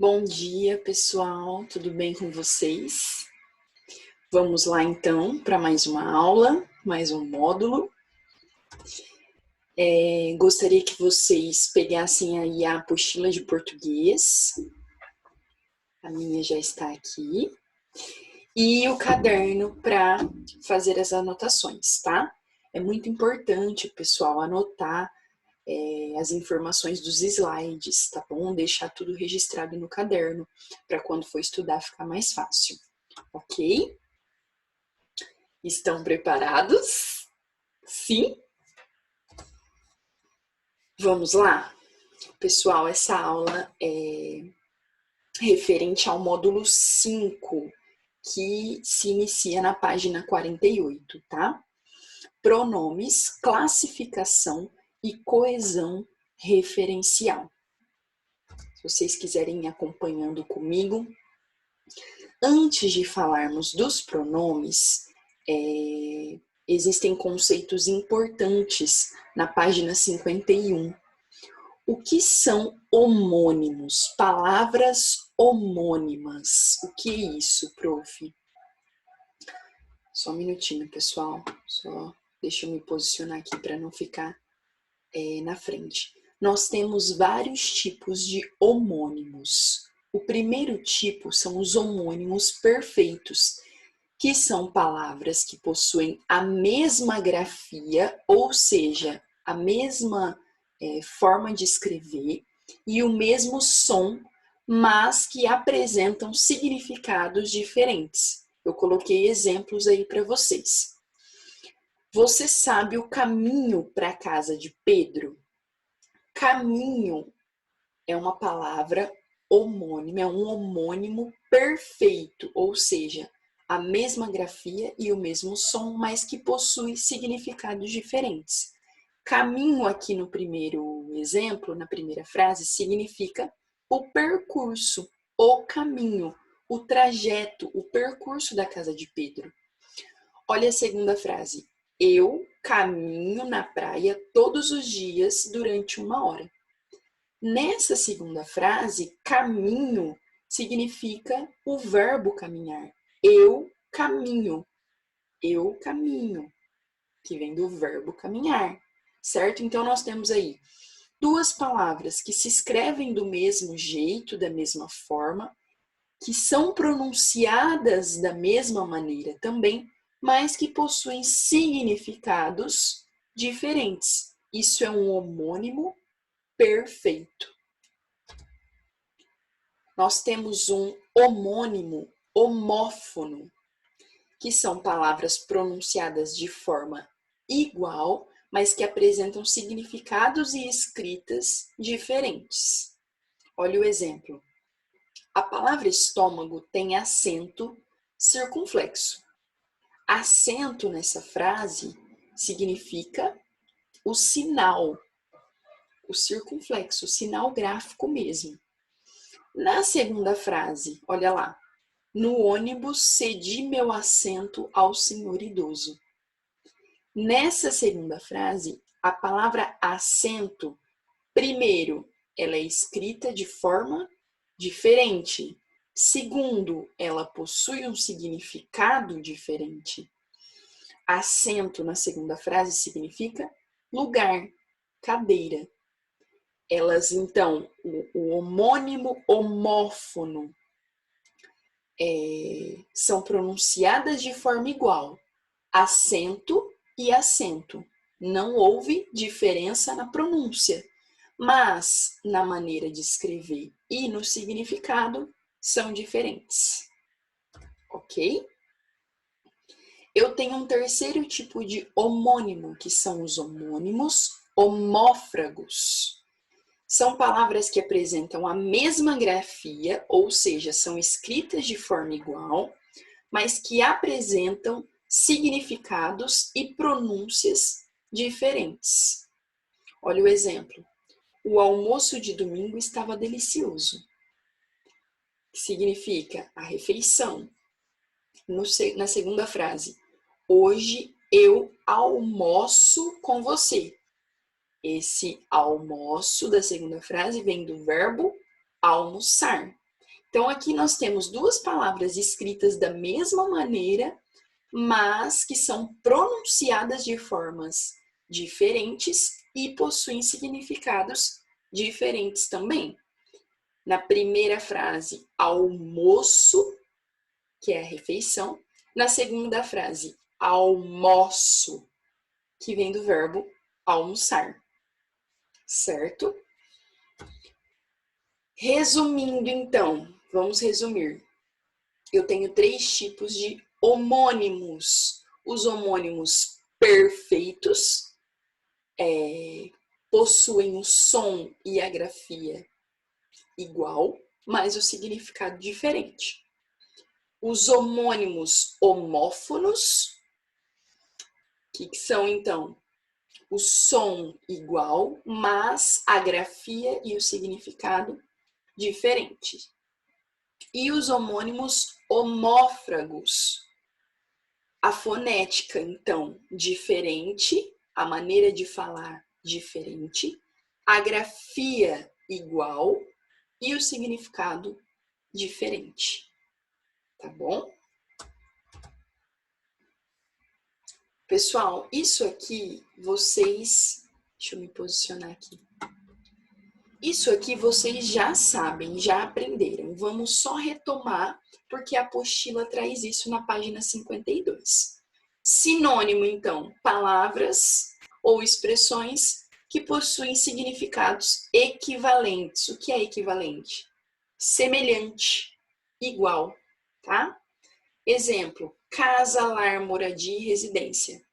Bom dia, pessoal, tudo bem com vocês? Vamos lá então para mais uma aula, mais um módulo. Gostaria que vocês pegassem aí a apostila de português, a minha já está aqui, e o caderno para fazer as anotações, tá? É muito importante, pessoal, anotar as informações dos slides, tá bom? Deixar tudo registrado no caderno, para quando for estudar ficar mais fácil, ok? Estão preparados? Sim? Vamos lá? Pessoal, essa aula é referente ao módulo 5, que se inicia na página 48, tá? Pronomes, classificação e coesão referencial. Se vocês quiserem ir acompanhando comigo, antes de falarmos dos pronomes, existem conceitos importantes na página 51. O que são homônimos? Palavras homônimas. O que é isso, prof? Só um minutinho, pessoal. Só deixa eu me posicionar aqui para não ficar na frente. Nós temos vários tipos de homônimos. O primeiro tipo são os homônimos perfeitos, que são palavras que possuem a mesma grafia, ou seja, a mesma forma de escrever e o mesmo som, mas que apresentam significados diferentes. Eu coloquei exemplos aí para vocês. Você sabe o caminho para a casa de Pedro? Caminho é uma palavra homônima, é um homônimo perfeito, ou seja, a mesma grafia e o mesmo som, mas que possui significados diferentes. Caminho aqui no primeiro exemplo, na primeira frase, significa o percurso, o caminho, o trajeto, o percurso da casa de Pedro. Olha a segunda frase. Eu caminho na praia todos os dias durante 1 hora. Nessa segunda frase, caminho significa o verbo caminhar. Eu caminho, que vem do verbo caminhar, certo? Então, nós temos aí duas palavras que se escrevem do mesmo jeito, da mesma forma, que são pronunciadas da mesma maneira também, mas que possuem significados diferentes. Isso é um homônimo perfeito. Nós temos um homônimo homófono, que são palavras pronunciadas de forma igual, mas que apresentam significados e escritas diferentes. Olha o exemplo. A palavra estômago tem acento circunflexo. Acento nessa frase significa o sinal, o circunflexo, o sinal gráfico mesmo. Na segunda frase, olha lá. No ônibus cedi meu assento ao senhor idoso. Nessa segunda frase, a palavra assento, primeiro, ela é escrita de forma diferente. Segundo, ela possui um significado diferente. Assento na segunda frase significa lugar, cadeira. Elas, então, o homônimo homófono são pronunciadas de forma igual. Acento e acento. Não houve diferença na pronúncia, mas na maneira de escrever e no significado são diferentes. Ok? Eu tenho um terceiro tipo de homônimo, que são os homônimos homófragos. São palavras que apresentam a mesma grafia, ou seja, são escritas de forma igual, mas que apresentam significados e pronúncias diferentes. Olha o exemplo. O almoço de domingo estava delicioso. Significa a refeição. Na segunda frase, hoje eu almoço com você. Esse almoço da segunda frase vem do verbo almoçar. Então, aqui nós temos duas palavras escritas da mesma maneira, mas que são pronunciadas de formas diferentes e possuem significados diferentes também. Na primeira frase, almoço, que é a refeição. Na segunda frase, almoço, que vem do verbo almoçar, certo? Resumindo, então, vamos resumir. Eu tenho 3 tipos de homônimos. Os homônimos perfeitos possuem o som e a grafia igual, mas o significado diferente. Os homônimos homófonos, que são, então, o som igual, mas a grafia e o significado diferente. E os homônimos homófragos. A fonética, então, diferente, a maneira de falar diferente, a grafia igual e o significado diferente. Tá bom? Pessoal, isso aqui vocês... Deixa eu me posicionar aqui. Isso aqui vocês já sabem, já aprenderam. Vamos só retomar, porque a apostila traz isso na página 52. Sinônimo, então, palavras ou expressões que possuem significados equivalentes. O que é equivalente? Semelhante, igual, tá? Exemplo, casa, lar, moradia e residência.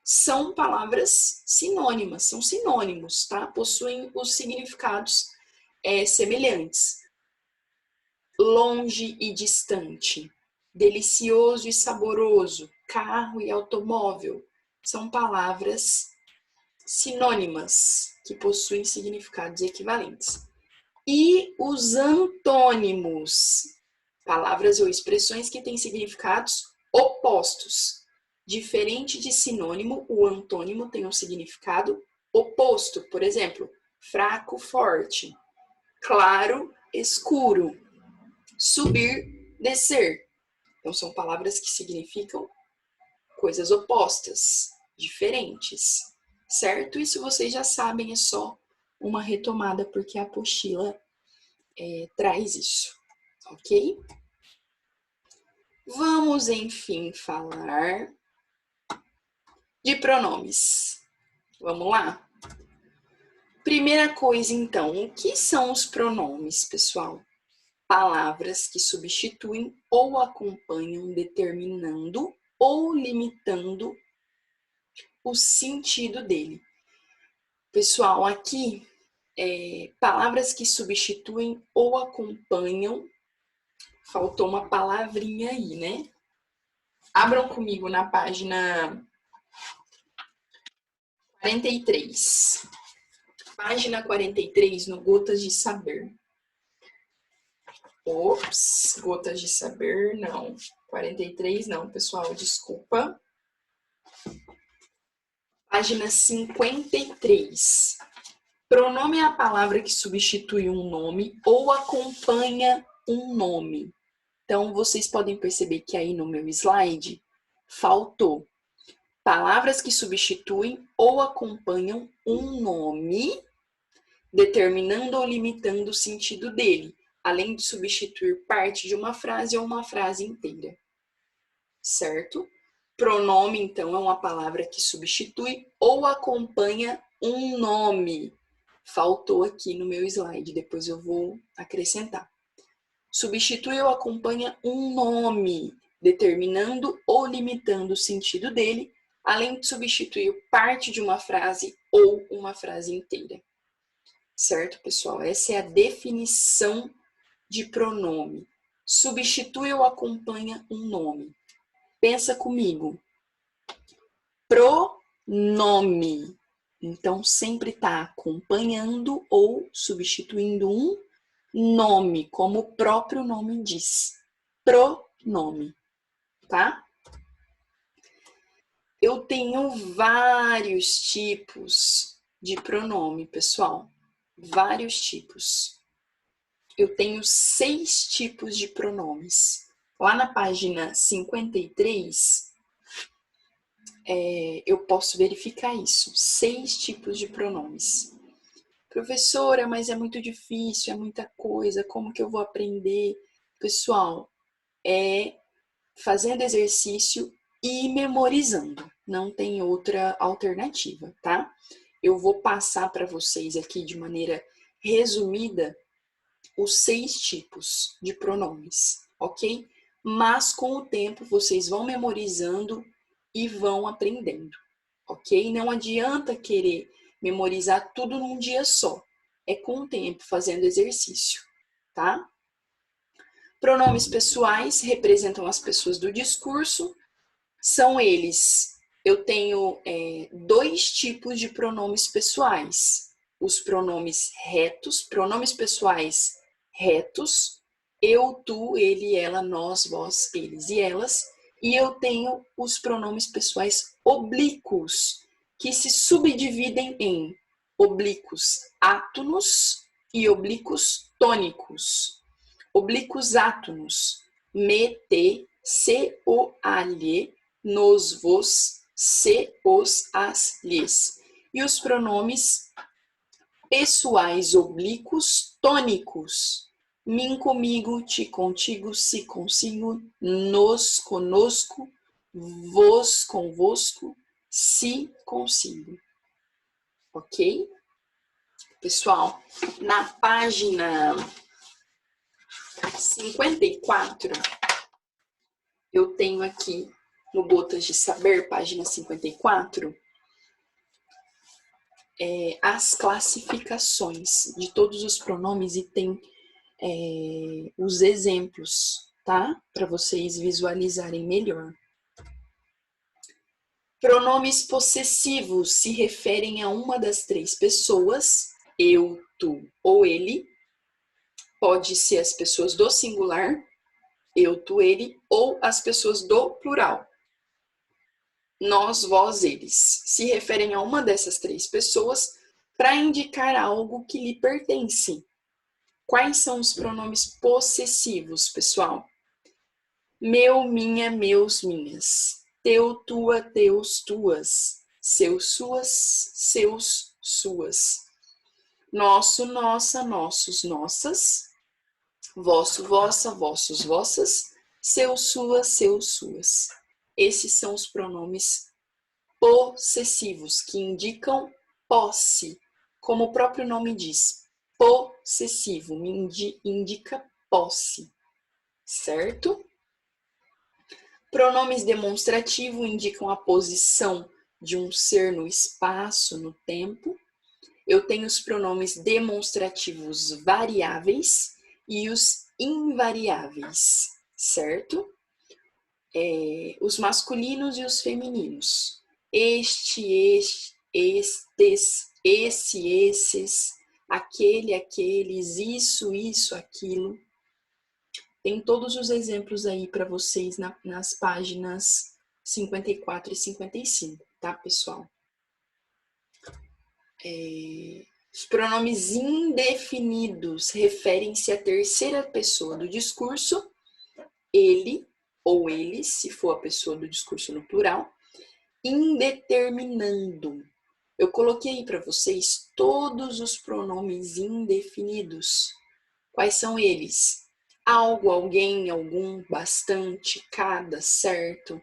São palavras sinônimas, são sinônimos, tá? Possuem os significados semelhantes. Longe e distante, delicioso e saboroso, carro e automóvel. São palavras sinônimas que possuem significados equivalentes. E os antônimos, palavras ou expressões que têm significados opostos. Diferente de sinônimo, o antônimo tem um significado oposto. Por exemplo, fraco, forte, claro, escuro, subir, descer. Então, são palavras que significam coisas opostas, diferentes, certo? Isso vocês já sabem, é só uma retomada, porque a apostila traz isso, ok? Vamos, enfim, falar de pronomes. Vamos lá? Primeira coisa, então, o que são os pronomes, pessoal? Palavras que substituem ou acompanham determinando ou limitando o sentido dele. Pessoal, aqui, palavras que substituem ou acompanham, faltou uma palavrinha aí, né? Abram comigo na página 43. Página 43, no Gotas de Saber. Ops, Gotas de Saber, não. 43 não, pessoal, desculpa. Página 53. Pronome é a palavra que substitui um nome ou acompanha um nome. Então, vocês podem perceber que aí no meu slide faltou palavras que substituem ou acompanham um nome, determinando ou limitando o sentido dele, além de substituir parte de uma frase ou uma frase inteira. Certo? Pronome, então, é uma palavra que substitui ou acompanha um nome. Faltou aqui no meu slide, depois eu vou acrescentar. Substitui ou acompanha um nome, determinando ou limitando o sentido dele, além de substituir parte de uma frase ou uma frase inteira. Certo, pessoal? Essa é a definição de pronome. Substitui ou acompanha um nome. Pensa comigo. Pronome. Então, sempre está acompanhando ou substituindo um nome, como o próprio nome diz. Pronome, tá? Eu tenho vários tipos de pronome, pessoal. Vários tipos. eu tenho 6 tipos de pronomes. Lá na página 53, eu posso verificar isso. 6 tipos de pronomes. Professora, mas é muito difícil, é muita coisa, como que eu vou aprender? Pessoal, é fazendo exercício e memorizando. Não tem outra alternativa, tá? Eu vou passar para vocês aqui de maneira resumida os 6 tipos de pronomes, ok? Mas com o tempo vocês vão memorizando e vão aprendendo, ok? Não adianta querer memorizar tudo num dia só. É com o tempo, fazendo exercício, tá? Pronomes pessoais representam as pessoas do discurso. São eles. Eu tenho 2 tipos de pronomes pessoais. Os pronomes retos, pronomes pessoais retos, eu, tu, ele, ela, nós, vós, eles e elas. E eu tenho os pronomes pessoais oblíquos, que se subdividem em oblíquos átonos e oblíquos tônicos. Oblíquos átonos, me, te, se, o, a, lhe, nos, vos, se, os, as, lhes. E os pronomes pessoais oblíquos tônicos, mim, comigo, ti, contigo, si, consigo, nos, conosco, vos, convosco, si, consigo. Ok? Pessoal, na página 54, eu tenho aqui no Gotas de Saber, página 54, as classificações de todos os pronomes e tem os exemplos, tá? Para vocês visualizarem melhor. Pronomes possessivos se referem a uma das 3 pessoas, eu, tu ou ele. Pode ser as pessoas do singular, eu, tu, ele, ou as pessoas do plural, nós, vós, eles. Se referem a uma dessas 3 pessoas para indicar algo que lhe pertence. Quais são os pronomes possessivos, pessoal? Meu, minha, meus, minhas. Teu, tua, teus, tuas. Seus, suas, seus, suas. Nosso, nossa, nossos, nossas. Vosso, vossa, vossos, vossas. Seu, sua, seus, suas. Esses são os pronomes possessivos, que indicam posse. Como o próprio nome diz, possessivo, indica posse, certo? Pronomes demonstrativos indicam a posição de um ser no espaço, no tempo. Eu tenho os pronomes demonstrativos variáveis e os invariáveis, certo? Os masculinos e os femininos. Estes, esses, aquele, aqueles, isso, aquilo. Tem todos os exemplos aí para vocês nas páginas 54 e 55, tá, pessoal? Os pronomes indefinidos referem-se à terceira pessoa do discurso, ele ou eles, se for a pessoa do discurso no plural, indeterminando. Eu coloquei aí para vocês todos os pronomes indefinidos. Quais são eles? Algo, alguém, algum, bastante, cada, certo.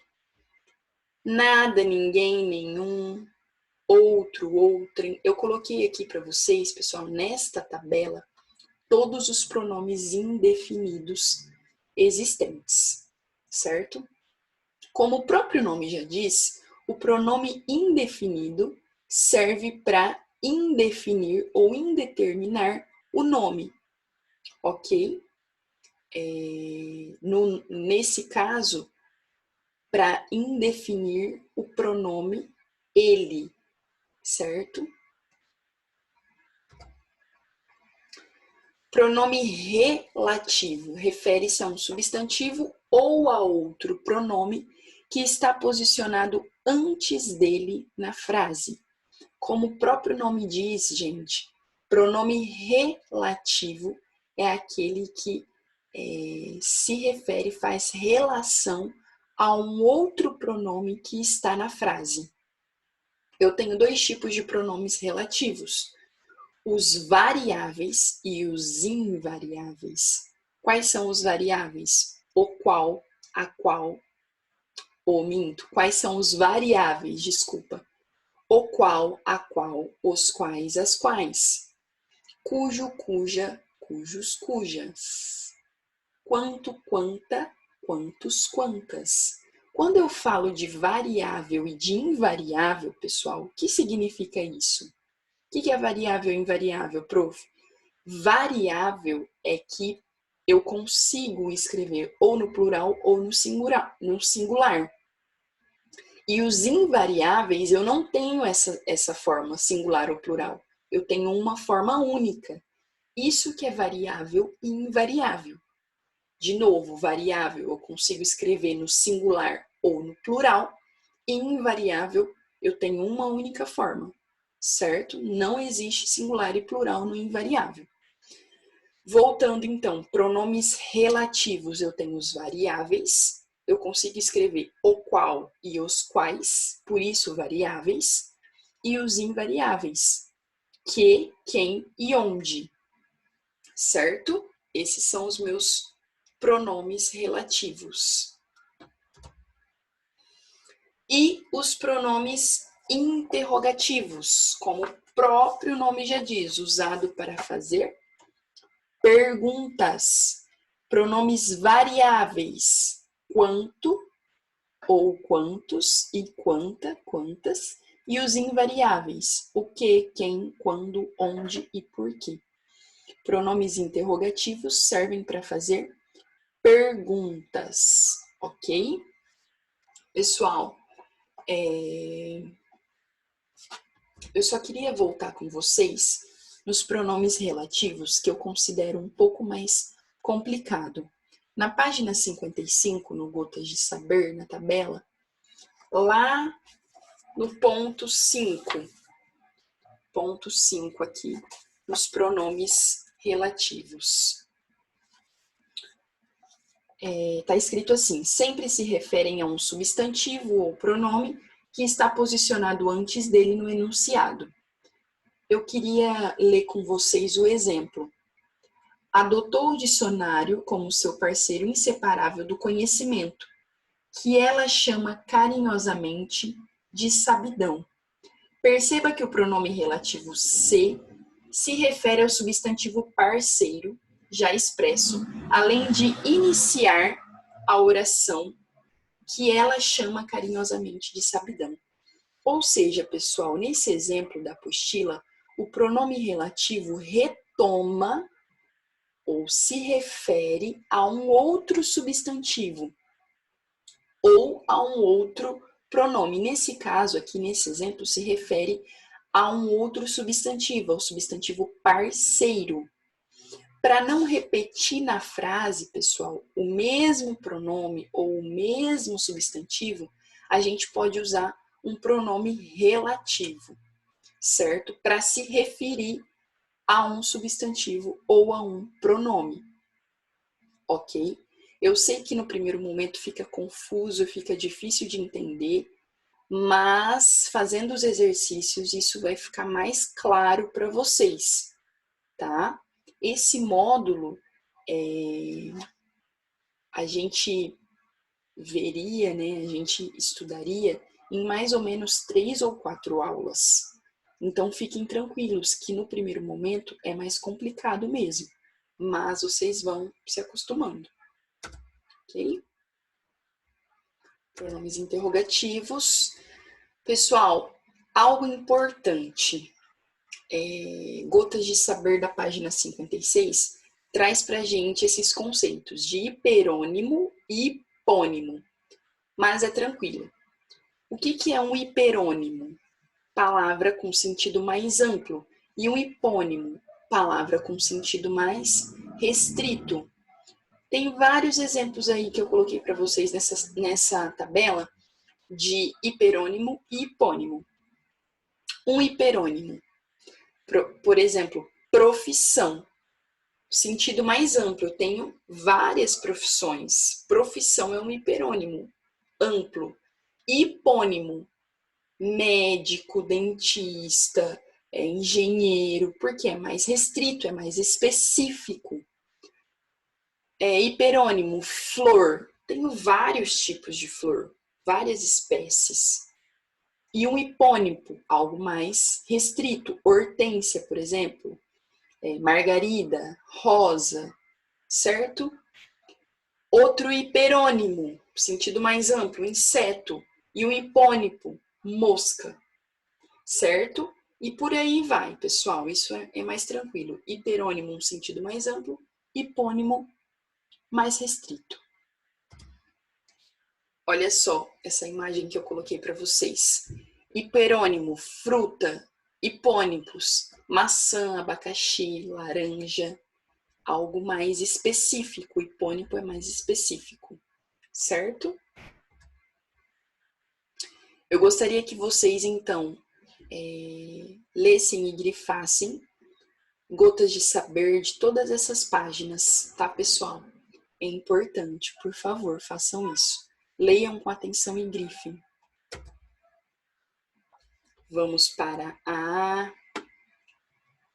Nada, ninguém, nenhum, outro, outrem. Eu coloquei aqui para vocês, pessoal, nesta tabela, todos os pronomes indefinidos existentes, certo? Como o próprio nome já diz, o pronome indefinido serve para indefinir ou indeterminar o nome, ok? Nesse caso, para indefinir o pronome ele, certo? Pronome relativo refere-se a um substantivo ou a outro pronome que está posicionado antes dele na frase. Como o próprio nome diz, gente, pronome relativo é aquele que se refere, faz relação a um outro pronome que está na frase. Eu tenho dois tipos de pronomes relativos, os variáveis e os invariáveis. Quais são os variáveis? O qual, a qual, ou minto. Quais são os variáveis? Desculpa. O qual, a qual, os quais, as quais. Cujo, cuja, cujos, cujas. Quanto, quanta, quantos, quantas. Quando eu falo de variável e de invariável, pessoal, o que significa isso? O que é variável e invariável, prof? Variável é que eu consigo escrever ou no plural ou no singular. E os invariáveis, eu não tenho essa forma singular ou plural. Eu tenho uma forma única. Isso que é variável e invariável. De novo, variável eu consigo escrever no singular ou no plural. E invariável eu tenho uma única forma, certo? Não existe singular e plural no invariável. Voltando então, pronomes relativos, eu tenho os variáveis, eu consigo escrever o qual e os quais, por isso variáveis, e os invariáveis, que, quem e onde, certo? Esses são os meus pronomes relativos. E os pronomes interrogativos, como o próprio nome já diz, usado para fazer perguntas. Pronomes variáveis, quanto ou quantos e quanta, quantas, e os invariáveis, o que, quem, quando, onde e por quê. Pronomes interrogativos servem para fazer perguntas, ok? Pessoal, eu só queria voltar com vocês nos pronomes relativos, que eu considero um pouco mais complicado. Na página 55, no Gotas de Saber, na tabela, lá no ponto 5 aqui, nos pronomes relativos. Tá escrito assim, sempre se referem a um substantivo ou pronome que está posicionado antes dele no enunciado. Eu queria ler com vocês o exemplo. Adotou o dicionário como seu parceiro inseparável do conhecimento, que ela chama carinhosamente de sabidão. Perceba que o pronome relativo se refere ao substantivo parceiro, já expresso, além de iniciar a oração que ela chama carinhosamente de sabidão. Ou seja, pessoal, nesse exemplo da apostila, o pronome relativo retoma ou se refere a um outro substantivo ou a um outro pronome. Nesse caso aqui, nesse exemplo, se refere a um outro substantivo, ao substantivo parceiro. Para não repetir na frase, pessoal, o mesmo pronome ou o mesmo substantivo, a gente pode usar um pronome relativo, certo? Para se referir a um substantivo ou a um pronome, ok? Eu sei que no primeiro momento fica confuso, fica difícil de entender, mas fazendo os exercícios isso vai ficar mais claro para vocês, tá? Esse módulo a gente veria, né? A gente estudaria em mais ou menos 3 ou 4 aulas. Então fiquem tranquilos que no primeiro momento é mais complicado mesmo, mas vocês vão se acostumando, ok? Pronomes interrogativos. Pessoal, algo importante. Gotas de Saber da página 56 traz pra gente esses conceitos de hiperônimo e hipônimo, mas é tranquilo. O que é um hiperônimo? Palavra com sentido mais amplo, e um hipônimo, palavra com sentido mais restrito. Tem vários exemplos aí que eu coloquei para vocês nessa tabela de hiperônimo e hipônimo. Um hiperônimo, por exemplo, profissão. Sentido mais amplo, eu tenho várias profissões. Profissão é um hiperônimo amplo. Hipônimo, médico, dentista, engenheiro, porque é mais restrito, é mais específico. Hiperônimo, flor. Tenho vários tipos de flor, várias espécies. E um hipônimo, algo mais restrito. Hortênsia, por exemplo. Margarida, rosa, certo? Outro hiperônimo, sentido mais amplo, inseto. E um hipônimo, mosca, certo? E por aí vai, pessoal, isso é mais tranquilo. Hiperônimo, um sentido mais amplo, hipônimo, mais restrito. Olha só essa imagem que eu coloquei para vocês. Hiperônimo, fruta. Hipônimos, maçã, abacaxi, laranja. Algo mais específico. Hipônimo é mais específico, certo? Eu gostaria que vocês, então, lessem e grifassem gotas de saber de todas essas páginas, tá, pessoal? É importante, por favor, façam isso. Leiam com atenção e grifem. Vamos para a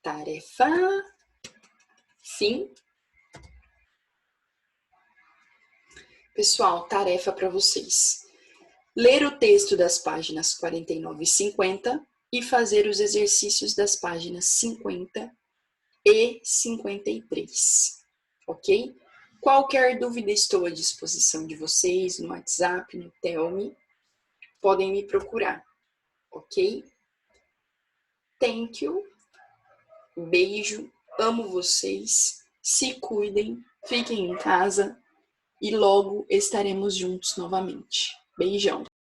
tarefa fim. Pessoal, tarefa para vocês. Ler o texto das páginas 49 e 50 e fazer os exercícios das páginas 50 e 53, ok? Qualquer dúvida, estou à disposição de vocês no WhatsApp, no Tell-me. Podem me procurar, ok? Thank you. Beijo. Amo vocês. Se cuidem. Fiquem em casa. E logo estaremos juntos novamente. Beijão.